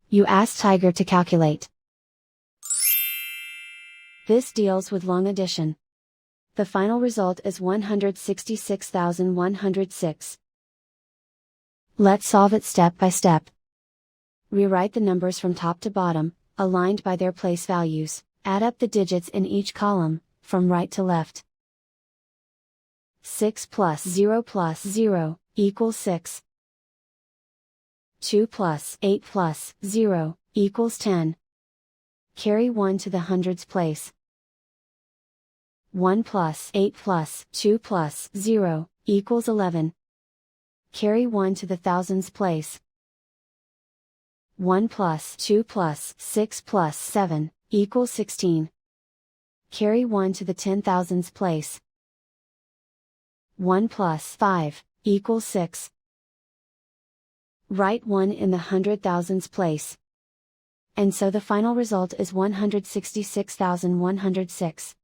You ask Tiger to calculate. This deals with long addition. The final result is 166,106. Let's solve it step by step. Rewrite the numbers from top to bottom, aligned by their place values. Add up the digits in each column, from right to left. 6 plus 0 plus 0, equals 6. 2 plus 8 plus 0, equals 10. Carry 1 to the hundreds place. 1 plus 8 plus 2 plus 0, equals 11. Carry 1 to the thousands place. 1 plus 2 plus 6 plus 7, equals 16. Carry 1 to the 10,000s place. 1 plus 5, equals 6. Write 1 in the 100,000s place. And so the final result is 166,106.